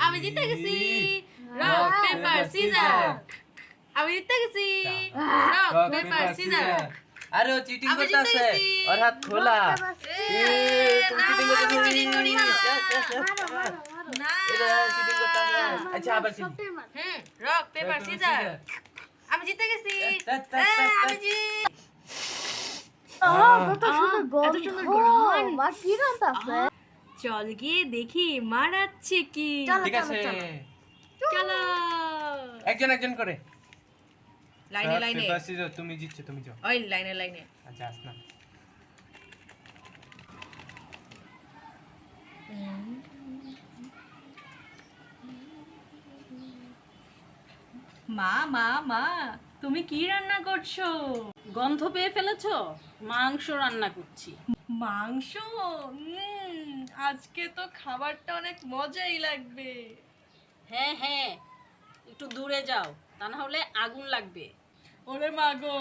আমি জিতে গেছি। Rock paper scissor. আমি জিতে গেছি। Rock paper scissor. আরে ও চিটিং আমি জিতে করতেছে, গেছি। ওর হাত খোলা। তুমি চিটিং করতেছো, চিটিং করি না। না। এটা চিটিং করতেছে। আচ্ছা আবার চিটিং। Rock paper scissor. আমি জিতে গেছি। আমি কত সুন্দর এত সুন্দর গ্রহণ। মা কি রান্না আছে? চল গিয়ে দেখি মারাচ্ছে কি। ঠিক আছে, চলো একজন একজন করে। লাইনে লাইনে। পেপার সিজার, তুমি জিতছো, তুমি যাও। ওই লাইনে লাইনে। আচ্ছা আস না। মা মা মা, তুমি কি রান্না করছো? গন্ধ পেয়ে ফেলেছো? মাংস রান্না করছি। মাংস। আজকে তো খাবারটা অনেক মজাই লাগবে। হ্যাঁ হ্যাঁ, একটু দূরে যাও, তা না হলে আগুন লাগবে। ওরে মা গো।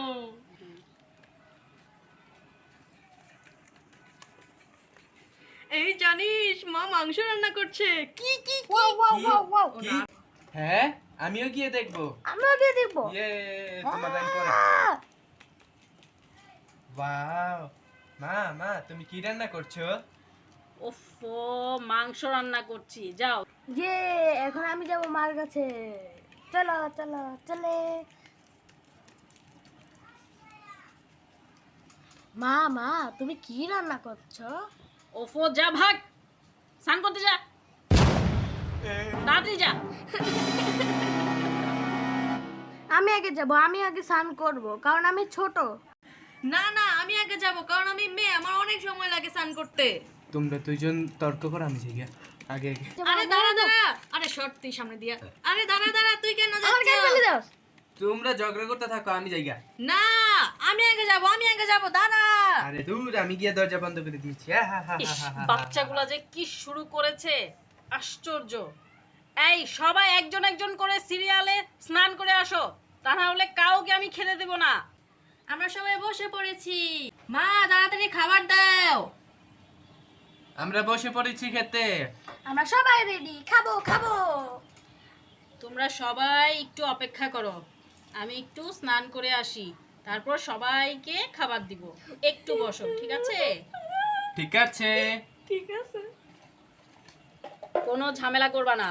এই জানিস মা মাংস রান্না করছে। কি কি কি? ওয়াও ওয়াও ওয়াও ওয়াও কি? হ্যাঁ, আমিও গিয়ে দেখবো। আমরা দিয়ে দিব। ইয়ে, তোমার লাইন পরে। ওয়াও, মা মা তুমি কি রান্না করছো? ওফো, মাংস রান্না করছি, যাও। ইয়ে, এখন আমি যাব মার কাছে। চলো চলো চলে। মা মা তুমি কি রান্না করছো? ওফো, যা ভাগ, স্নান করতে যা, তাড়াতাড়ি যা। আমি আগে যাব, আমি আগে স্নান করব কারণ আমি ছোট। না না, আমি আগে যাব কারণ আমি মেয়ে, আমার অনেক সময় লাগে স্নান করতে। তোমরা দুইজন তর্ক করো, আমি যাই গিয়া। আগে আগে। আরে দাঁড়া দাঁড়া। আরে শর্ট তুই সামনে দিয়া। আরে দাঁড়া দাঁড়া, তুই কেন আমার কেন ফেলে যাচ্ছিস? দাও? তোমরা ঝগড়া করতে থাকো, আমি যাই গিয়া। না, আমি আগে যাব, আমি আগে যাব, দাঁড়া। আরে দূর, আমি গিয়ে দরজা বন্ধ করে দিয়েছি। ইস, বাচ্চাগুলা যে কি শুরু করেছে, আশ্চর্য। এই সবাই একজন একজন করে সিরিয়ালে স্নান করে আসো, তা না হলে কাউকে আমি খেতে দেব না। আমরা সবাই বসে পড়েছি। মা তাড়াতাড়ি খাবার দাও। আমরা বসে পড়েছি খেতে। আমরা সবাই রেডি, খাবো খাবো। তোমরা সবাই একটু অপেক্ষা করো, আমি একটু স্নান করে আসি, তারপর সবাইকে খাবার দিব। একটু বসো, ঠিক আছে? ঠিক আছে। ঠিক আছে। কোনো ঝামেলা করবা না,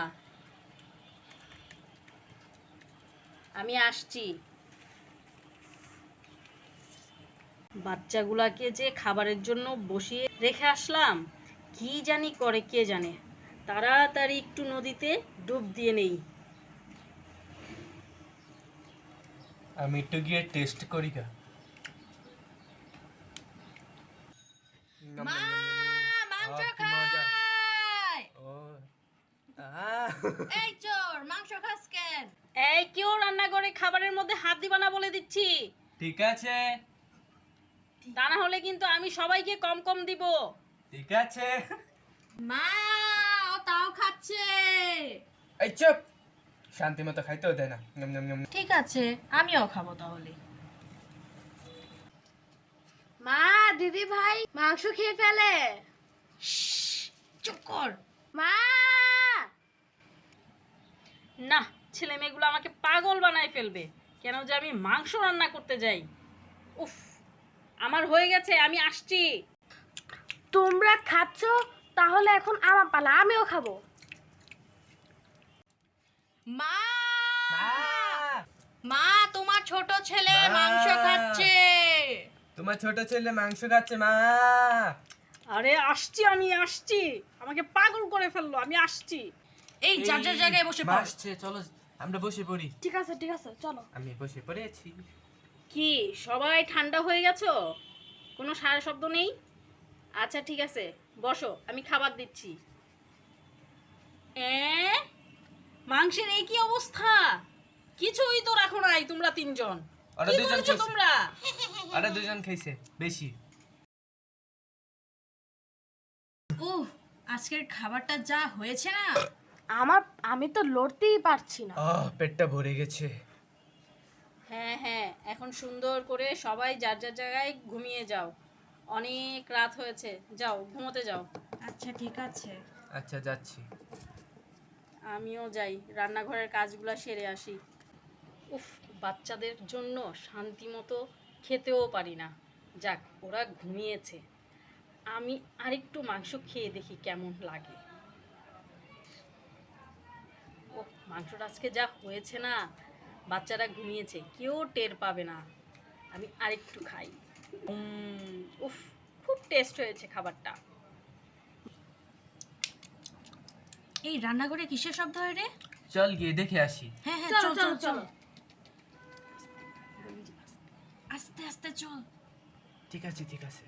আমি আসছি। বাচ্চাগুলাকে যে খাবারের জন্য বসিয়ে রেখে আসলাম, কি জানি করে কে জানে। তাড়াতাড়ি একটু নদীতে ডুব দিয়ে নেই। আমি একটু গিয়ে টেস্ট করি গা। মা মাংস কি মজা। খাই। ও, আহ। এই চোর, মাংস খাস কেন? এই, কেউ রান্না করে খাবারের মধ্যে হাত দিবা না বলে দিচ্ছি, ঠিক আছে তা না হলে কিন্তু আমি সবাইকে কম কম দিব। ঠিক আছে। মা ও তাও খাচ্ছে। এই চুপ, শান্তি মতো খাইতেও দেয় না। নম নম নম। ঠিক আছে, আমিও খাবো তাহলে। মা দিদি ভাই মাংস খেয়ে ফেলে। চুপ কর। মা না, ছেলে মেয়েগুলো আমাকে পাগল বানায় ফেলবে। কেন যে আমি মাংস রান্না করতে যাই। উফ, আমার হয়ে গেছে, আমি আসছি। তোমরা খাচ্ছ, তাহলে এখন আমার পালা, আমিও খাবো। মা মা, মা তোমার ছোট ছেলে মা। মাংস খাচ্ছে। তোমার ছোট ছেলে মাংস খাচ্ছে। মা, আরে আসছি, আমি আসছি, আমাকে পাগল করে ফেললো, আমি আসছি। এই যার যার জায়গায় বসে মা পড়। আসছে, চলো আমরা বসে পড়ি। ঠিক আছে চলো। আমি বসে পড়েছি। কি সবাই ঠান্ডা হয়ে গেছো? কোনো সারা শব্দ নেই? আচ্ছা ঠিক আছে, বসো, আমি খাবার দিচ্ছি। মাংসের এই কি অবস্থা? কিছুই তো রাখো নাই তোমরা তিনজন। ওরা কি দুজন করেছো খাইছে। তোমরা? আরে দুজন খাইছে বেশি। আজকের খাবারটা যা হয়েছে না। আমি তো লড়তেই পারছি না। পেটটা ভরে গেছে। হ্যাঁ হ্যাঁ, এখন সুন্দর করে সবাই যার যার জায়গায় ঘুমিয়ে যাও, অনেক রাত হয়েছে, যাও ঘুমোতে যাও। আচ্ছা ঠিক আছে। আচ্ছা যাচ্ছি। আমিও যাই রান্নাঘরের কাজগুলো সেরে আসি। উফ, বাচ্চাদের জন্য শান্তি মতো খেতেও পারি না। যাক, ওরা ঘুমিয়েছে, আমি আরেকটু মাংস খেয়ে দেখি কেমন লাগে। ও, মাংসটা আজকে যা হয়েছে না, বাচ্চারা ঘুমিয়েছে, কেউ টের পাবে না। আমি আরেকটু খাই। উফ, খুব টেস্ট হয়েছে খাবারটা। এই রান্নাঘরে কিসের শব্দ হয় রে? চল গিয়ে দেখে আসি। হ্যাঁ হ্যাঁ, চলো চল চলো চল চল, চলো। আস্তে আস্তে চল। ঠিক আছে ঠিক আছে।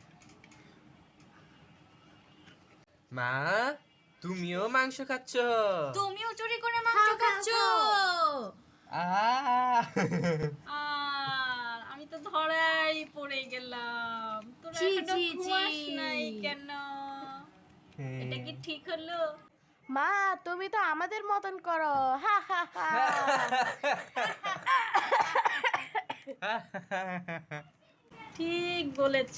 মা, তুমিও মাংস খাচ্ছ? তুমিও চুরি করে মাংস খাচ্ছো? আহ! আর আমি তো ধরাই পড়ে গেলাম। তোরা ছি, এখনো ছি, ঘুমাস ছি। নাই কেন? এটা কি ঠিক হলো? মা তুমি তো আমাদের মতন করো, হা হা হা। ঠিক বলেছ।